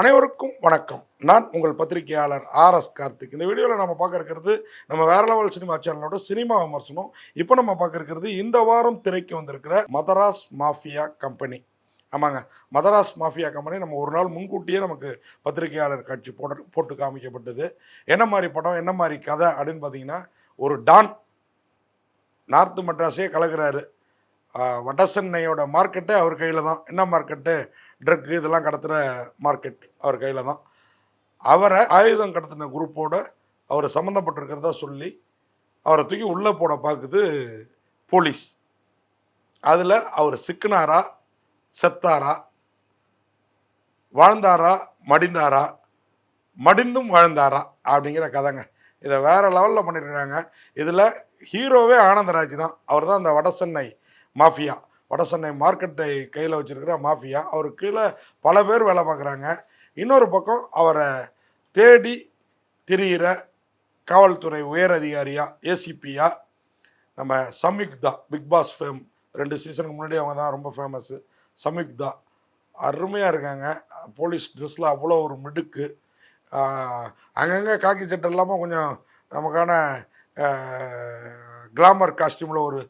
அனைவருக்கும் வணக்கம். நான் உங்கள் பத்திரிகையாளர் ஆர்.எஸ். கார்த்திக். இந்த வீடியோவில் நம்ம பார்க்க இருக்கிறது நம்ம வேற லெவல் சினிமா சேனலோட சினிமா விமர்சனம். இப்போ நம்ம பார்க்க இருக்கிறது இந்த வாரம் திரைக்கு வந்திருக்கிற மதராஸ் மாஃபியா கம்பெனி. ஆமாங்க, மதராஸ் மாஃபியா கம்பெனி நம்ம ஒரு நாள் முன்கூட்டியே நமக்கு பத்திரிகையாளர் காட்சி போட்டு காமிக்கப்பட்டது. என்ன மாதிரி படம், என்ன மாதிரி கதை அப்படின்னு பார்த்தீங்கன்னா, ஒரு டான் நார்த்து மெட்ராஸே கலக்குறாரு. வட சென்னையோட மார்க்கெட்டே அவர் கையில் தான். என்ன மார்க்கெட்டு? ட்ரக்கு இதெல்லாம் கடத்துகிற மார்க்கெட் அவர் கையில் தான். அவரை ஆயுதம் கடத்தின குரூப்போடு அவர் சம்மந்தப்பட்டிருக்கிறதா சொல்லி அவரை தூக்கி உள்ளே போட பார்க்குது போலீஸ். அதில் அவர் சிக்கினாரா, செத்தாரா, வாழ்ந்தாரா, மடிந்தாரா, மடிந்தும் வாழ்ந்தாரா அப்படிங்கிற கதைங்க. இதை வேறு லெவலில் பண்ணியிருக்கிறாங்க. இதில் ஹீரோவே ஆனந்தராஜ் தான். அவர் தான் அந்த வடசென்னை மாஃபியா, வடசென்னை மார்க்கெட்டை கையில் வச்சுருக்கிற மாஃபியா. அவருக்கு கீழே பல பேர் வேலை பார்க்குறாங்க. இன்னொரு பக்கம் அவரை தேடி திரிகிற காவல்துறை உயர் அதிகாரியா, ஏசிபியா நம்ம சம்யுக்தா, பிக் பாஸ் ஃபேம் 2 சீசனுக்கு முன்னாடி அவங்க தான் ரொம்ப ஃபேமஸ்ஸு. சம்யுக்தா அருமையாக இருக்காங்க. போலீஸ் ட்ரெஸ்ஸில் அவ்வளோ ஒரு மிடுக்கு. அங்கங்கே காக்கி சட்டை இல்லாமல் கொஞ்சம் நமக்கான கிளாமர் காஸ்டியூமில் ஒரு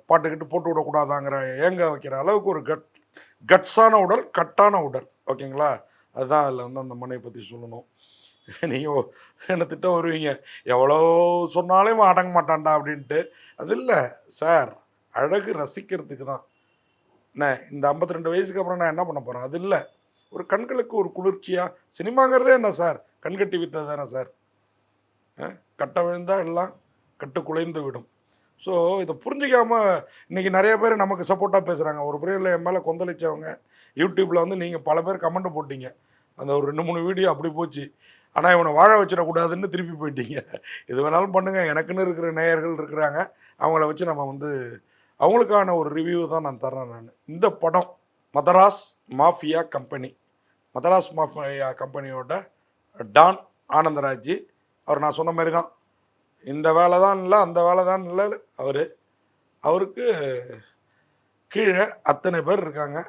பாட்டுக்கிட்டு போட்டு விடக்கூடாதாங்கிற ஏங்க வைக்கிற அளவுக்கு ஒரு கட்ஸான உடல், கட்டான உடல். ஓகேங்களா? அதுதான் அதில் வந்து அந்த மனையை பற்றி சொல்லணும். நீங்கள் என்னை திட்ட வருவீங்க, எவ்வளோ சொன்னாலும் அடங்க மாட்டான்டா அப்படின்ட்டு. அது இல்லை சார், அழகு ரசிக்கிறதுக்கு தான். என்ன இந்த 52 வயசுக்கு அப்புறம் நான் என்ன பண்ண போகிறேன்? அது இல்லை, ஒரு கண்களுக்கு ஒரு குளிர்ச்சியாக. சினிமாங்கிறதே என்ன சார்? கண்கட்டி வித்தது தானே சார். கட்ட விழுந்தால் எல்லாம் கட்டு குலைந்து விடும். ஸோ இதை புரிஞ்சிக்காமல் இன்றைக்கி நிறைய பேர் நமக்கு சப்போர்ட்டாக பேசுகிறாங்க. ஒரு பிரிவில் என் மேலே கொந்தளிச்சவங்க யூடியூப்பில் வந்து நீங்கள் பல பேர் கமெண்ட் போட்டிங்க. அந்த ஒரு 2-3 வீடியோ அப்படி போச்சு. ஆனால் இவனை வாழ வச்சிடக்கூடாதுன்னு திருப்பி போயிட்டீங்க. இது வேணாலும் பண்ணுங்கள், எனக்குன்னு இருக்கிற நேயர்கள் இருக்கிறாங்க. அவங்கள வச்சு நம்ம வந்து அவங்களுக்கான ஒரு ரிவ்யூ தான் நான் தர்றேன். நான் இந்த படம் Madras mafia company. Madras mafia கம்பெனியோட டான் ஆனந்தராஜ். அவர் நான் சொன்ன மாதிரி தான், இந்த வேலை தான் இல்லை, அந்த வேலை தான் இல்லை. அவருக்கு கீழே அத்தனை பேர் இருக்காங்க.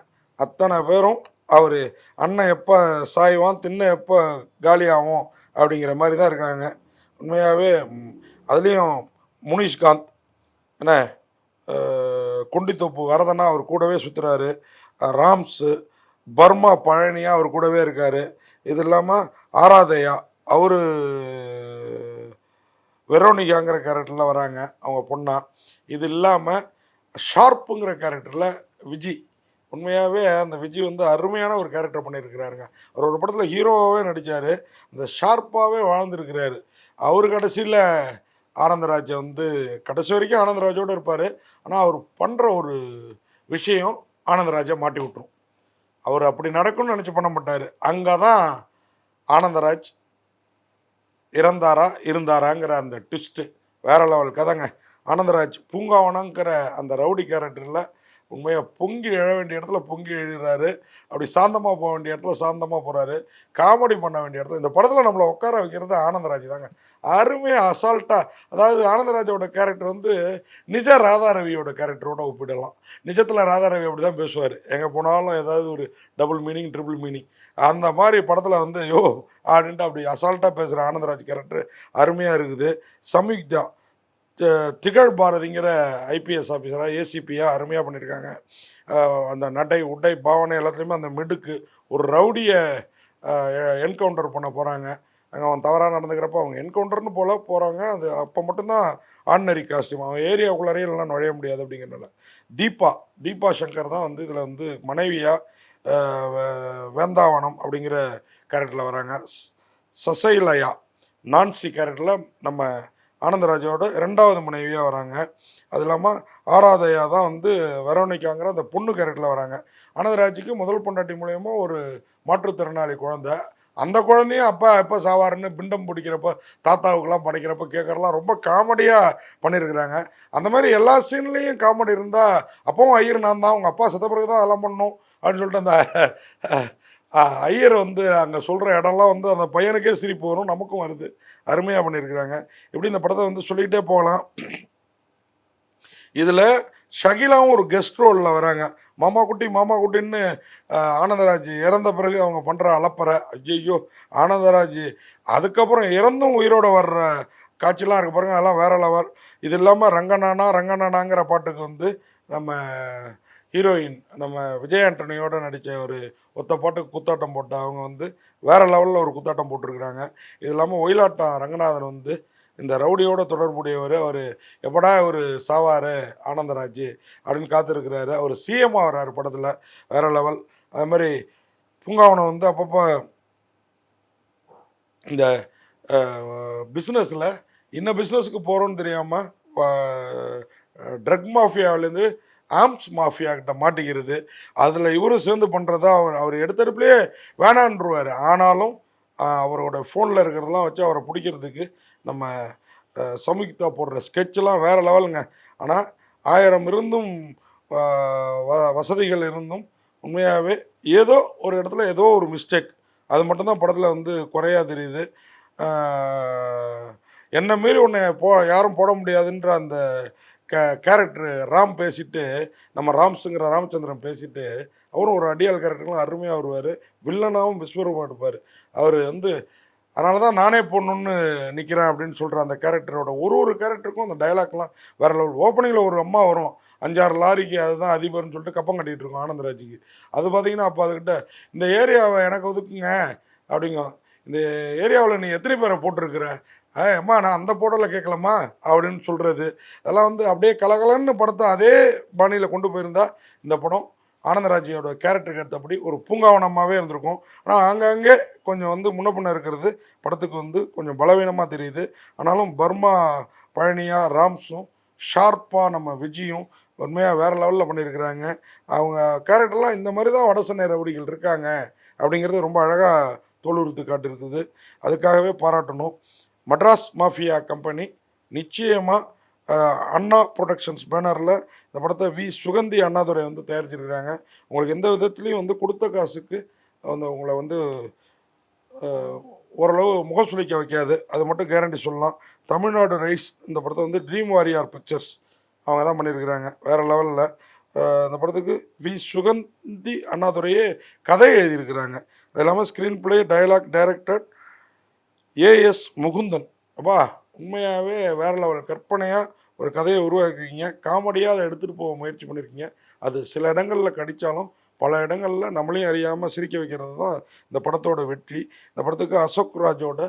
அத்தனை பேரும் அவர் அண்ணன் எப்போ சாய்வான், தின்ன எப்போ காலியாகும் அப்படிங்கிற மாதிரி தான் இருக்காங்க. உண்மையாகவே அதுலேயும் முனிஷ்காந்த் என்ன, குண்டித்தோப்பு வரதனா அவர் கூடவே சுற்றுறாரு. ராம்ஸு, பர்மா பழனியாக அவர் கூடவே இருக்கார். இது இல்லாமல் ஆராதயா, அவர் வெரோனிகாங்கிற கேரக்டரில் வராங்க, அவங்க பொண்ணா. இது இல்லாமல் ஷார்ப்புங்கிற கேரக்டரில் விஜி. உண்மையாகவே அந்த விஜய் வந்து அருமையான ஒரு கேரக்டர் பண்ணியிருக்கிறாருங்க. அவர் ஒரு படத்தில் ஹீரோவாகவே நடித்தார், அந்த ஷார்ப்பாகவே வாழ்ந்துருக்கிறாரு. அவர் கடைசியில் ஆனந்தராஜை வந்து கடைசி வரைக்கும் ஆனந்தராஜோடு இருப்பார். ஆனால் அவர் பண்ணுற ஒரு விஷயம் ஆனந்தராஜை மாட்டி விட்டுரும். அவர் அப்படி நடக்கும்னு நினச்சி பண்ண மாட்டார். அங்கே தான் ஆனந்தராஜ் இறந்தாரா இருந்தாராங்கிற அந்த ட்விஸ்ட்டு வேறு லெவல் கதைங்க. ஆனந்தராஜ் பூங்காவனங்கிற அந்த ரவுடி கேரக்டரில் உண்மையாக பொங்கி எழ வேண்டிய இடத்துல பொங்கி எழுகிறாரு. அப்படி சாந்தமாக போக வேண்டிய இடத்துல சாந்தமாக போகிறாரு. காமெடி பண்ண வேண்டிய இடத்துல இந்த படத்தில் நம்மளை உட்கார வைக்கிறது ஆனந்தராஜ் தாங்க. அருமையாக அசால்ட்டாக. அதாவது ஆனந்தராஜோட கேரக்டர் வந்து நிஜ ராதாரவியோட கேரக்டரோட ஒப்பிடலாம். நிஜத்தில் ராதாரவி அப்படி தான் பேசுவார். எங்கே போனாலும் ஏதாவது ஒரு டபுள் மீனிங், ட்ரிபிள் மீனிங். அந்த மாதிரி படத்தில் வந்து யோ அப்படின்ட்டு அப்படி அசால்ட்டாக பேசுகிற ஆனந்தராஜ் கேரக்டர் அருமையாக இருக்குது. சம்யுக்தா திகழ் பாரதிங்கிற ஐபிஎஸ் ஆஃபீஸராக, ஏசிபியாக அருமையாக பண்ணியிருக்காங்க. அந்த நடை, உடை, பாவனை எல்லாத்துலேயுமே அந்த மிடுக்கு. ஒரு ரவுடியை என்கவுண்டர் பண்ண போகிறாங்க. அங்கே அவன் தவறாக நடந்துக்கிறப்ப அவங்க என்கவுண்டர்னு போகிறாங்க. அது அப்போ மட்டும்தான் ஆர்டினரி காஸ்டியூம். அவன் ஏரியாவுக்குள்ளாரையும் இல்லைனா நுழைய முடியாது அப்படிங்கிறனால. தீபா சங்கர் தான் வந்து இதில் வந்து மனைவியாக வேந்தாவனம் அப்படிங்கிற கேரக்டரில் வராங்க. சசைலயா நான்சி கேரக்டரில் நம்ம ஆனந்தராஜோட 2வது மனைவியாக வராங்க. அது இல்லாமல் ஆராதயா தான் வந்து வெரோனிகாங்கிற அந்த பொண்ணு கேரக்டரில் வராங்க. ஆனந்தராஜுக்கு முதல் பொண்டாட்டி மூலயமா ஒரு மாற்றுத்திறனாளி குழந்தை. அந்த குழந்தையும் அப்பா எப்போ சாவாருன்னு பிண்டம் பிடிக்கிறப்ப, தாத்தாவுக்கெல்லாம் படைக்கிறப்ப கேட்குறலாம் ரொம்ப காமெடியாக பண்ணியிருக்கிறாங்க. அந்த மாதிரி எல்லா சீன்லேயும் காமெடி இருந்தால், அப்பவும் ஐயர் நான் தான், அவங்க அப்பா செத்த பிறகு தான் அதெல்லாம் பண்ணணும் அப்படின்னு சொல்லிட்டு அந்த ஐயர் வந்து அங்கே சொல்கிற இடம்லாம் வந்து அந்த பையனுக்கே சிரிப்பு வரும், நமக்கும் வருது. அருமையாக பண்ணியிருக்கிறாங்க. இப்படி இந்த படத்தை வந்து சொல்லிக்கிட்டே போகலாம். இதில் ஷகிலாவும் ஒரு கெஸ்ட் ரோலில் வராங்க. மாமா குட்டின்னு ஆனந்தராஜ் இறந்த பிறகு அவங்க பண்ணுற அலப்பறை, ஐயையோ! ஆனந்தராஜ் அதுக்கப்புறம் இறந்தும் உயிரோட வர்ற காட்சிலாம் இருக்கு பாருங்க, அதெல்லாம் வேற லெவல். இது இல்லாமல் ரங்கநானாங்கிற பாட்டுக்கு வந்து நம்ம ஹீரோயின் நம்ம விஜய் ஆண்டனியோட நடித்த ஒரு ஒத்த பாட்டுக்கு குத்தாட்டம் போட்ட அவங்க வந்து வேற லெவலில் ஒரு குத்தாட்டம் போட்டிருக்கிறாங்க. இது இல்லாமல் ஒயிலாட்டம் ரங்கநாதன் வந்து இந்த ரவுடியோட தொடர்புடையவர். அவர் எப்படா ஒரு சாவார் ஆனந்தராஜ் அப்படின்னு காத்திருக்கிறாரு. அவர் சிஎம் ஆகிறார் படத்தில், வேற லெவல். அது மாதிரி பூங்காவனம் வந்து அப்பப்போ இந்த பிஸ்னஸில் என்ன பிஸ்னஸுக்கு போகிறோன்னு தெரியாமல் ட்ரக் மாஃபியாவிலேருந்து ஆம்ஸ் மாஃபியா கிட்ட மாட்டிக்கிறது. அதில் இவரும் சேர்ந்து பண்ணுறதா அவர் எடுத்தடுப்புலேயே வேணான்ருவார். ஆனாலும் அவரோட ஃபோனில் இருக்கிறதெல்லாம் வச்சு அவரை பிடிக்கிறதுக்கு நம்ம சமுகிதா போடுற ஸ்கெட்செலாம் வேறு லெவலுங்க. ஆனால் 1000 இருந்தும் வசதிகள் இருந்தும் உண்மையாகவே ஏதோ ஒரு இடத்துல ஏதோ ஒரு மிஸ்டேக், அது மட்டும்தான் படத்தில் வந்து குறையாக தெரியுது. என்னை மீறி ஒன்று யாரும் போட முடியாதுன்ற அந்த கேரக்டர் ராம் பேசிட்டு, நம்ம ராம்ஸுங்கிற ராமச்சந்திரன் பேசிட்டு, அவரும் ஒரு அடியாள் கேரக்டர்லாம் அருமையாக வருவார். வில்லனாகவும் விஸ்வரூபம் எடுப்பார். அவர் வந்து அதனால தான் நானே போடணுன்னு நிற்கிறேன் அப்படின்னு சொல்கிற அந்த கேரக்டரோட ஒரு கேரக்டருக்கும் அந்த டைலாக்லாம் வேறு லெவல். ஓப்பனிங்கில் ஒரு அம்மா வரும், 5-6 லாரிக்கு அதுதான் அதிபர்னு சொல்லிட்டு கப்பம் கட்டிகிட்டு இருக்கோம் ஆனந்தராஜுக்கு. அது பார்த்தீங்கன்னா அப்போ அதுக்கிட்ட இந்த ஏரியாவை எனக்கு ஒதுக்குங்க அப்படிங்க. இந்த ஏரியாவில் நீ எத்தனை பேரை போட்டிருக்கிற, அம்மா நான் அந்த போட்டோவில் கேட்கலாமா அப்படின்னு சொல்கிறது. அதெல்லாம் வந்து அப்படியே கலகலன்னு படத்தை அதே பாணியில் கொண்டு போயிருந்தா இந்த படம் ஆனந்தராஜியோட கேரக்டருக்கு ஏற்றபடி ஒரு பூங்காவனமாகவே இருந்திருக்கும். ஆனால் அங்கங்கே கொஞ்சம் வந்து முன்ன பின்ன இருக்கிறது படத்துக்கு வந்து கொஞ்சம் பலவீனமாக தெரியுது. ஆனாலும் பர்மா பழனியா ராம்ஸும் ஷார்ப்பாக நம்ம விஜயும் உண்மையாக வேறு லெவலில் பண்ணியிருக்கிறாங்க. அவங்க கேரக்டர்லாம் இந்த மாதிரி தான் வடசென்னை ரவுடிகள் இருக்காங்க அப்படிங்கிறது ரொம்ப அழகாக தோலுறுத்து காட்டிருக்குது. அதுக்காகவே பாராட்டணும். மெட்ராஸ் மாஃபியா கம்பெனி நிச்சயமாக அண்ணா ப்ரொடக்ஷன்ஸ் பேனரில் இந்த படத்தை சுகந்தி அண்ணாதுரை வந்து தயாரிச்சிருக்கிறாங்க. உங்களுக்கு எந்த விதத்துலேயும் வந்து கொடுத்த காசுக்கு வந்து உங்களை வந்து ஓரளவு முகம் சுளிக்க வைக்காது, அது மட்டும் கேரண்டி சொல்லலாம். தமிழ்நாடு ரைஸ் இந்த படத்தை வந்து ட்ரீம் வாரியர் பிக்சர்ஸ் அவங்க தான் பண்ணியிருக்கிறாங்க வேறு லெவலில். இந்த படத்துக்கு சுகந்தி அண்ணாதுரையே கதை எழுதியிருக்கிறாங்க. அது இல்லாமல் screen play dialogue director A S Mukundan. அப்பா உண்மையாகவே வேறு லெவல் கற்பனையாக ஒரு கதையை உருவாக்கிருக்கீங்க. காமெடியாக அதை எடுத்துகிட்டு போக முயற்சி பண்ணியிருக்கீங்க. அது சில இடங்களில் கடித்தாலும் பல இடங்களில் நம்மளையும் அறியாமல் சிரிக்க வைக்கிறது தான் இந்த படத்தோட வெற்றி. இந்த படத்துக்கு அசோக் ராஜோட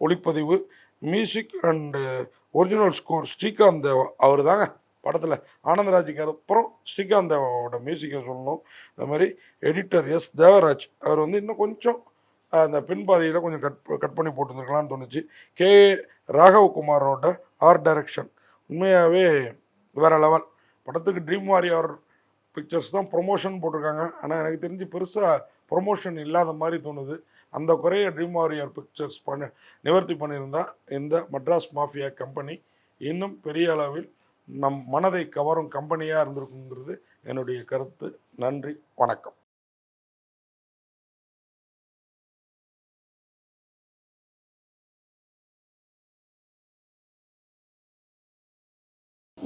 ஒளிப்பதிவு, music and original score Srikanth Deva. அவர் தாங்க படத்தில் ஆனந்தராஜுக்கு அப்புறம் ஸ்ரீகாந்த் தேவாவோட மியூசிக்கை சொல்லணும். அது மாதிரி எடிட்டர் எஸ் தேவராஜ், அவர் வந்து இன்னும் கொஞ்சம் அந்த பின்பாதையில் கொஞ்சம் கட் பண்ணி போட்டுருந்துருக்கலான்னு தோணுச்சு. கே ராகவ் குமாரோட ஆர்ட் டைரக்ஷன் உண்மையாகவே வேறு லெவல். படத்துக்கு ட்ரீம் வாரியர் பிக்சர்ஸ் தான் ப்ரொமோஷன் போட்டிருக்காங்க. ஆனால் எனக்கு தெரிஞ்சு பெருசாக ப்ரொமோஷன் இல்லாத மாதிரி தோணுது. அந்த குறைய ட்ரீம் வாரியர் பிக்சர்ஸ் நிவர்த்தி பண்ணியிருந்தால் இந்த மெட்ராஸ் மாஃபியா கம்பெனி இன்னும் பெரிய அளவில் நம் மனதை கவரும் கம்பெனியாக இருந்திருக்குங்கிறது என்னுடைய கருத்து. நன்றி, வணக்கம்.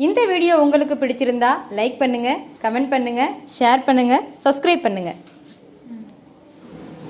இந்த வீடியோ உங்களுக்கு பிடிச்சிருந்தா லைக் பண்ணுங்கள், கமெண்ட் பண்ணுங்கள், ஷேர் பண்ணுங்கள், சப்ஸ்கிரைப் பண்ணுங்கள்.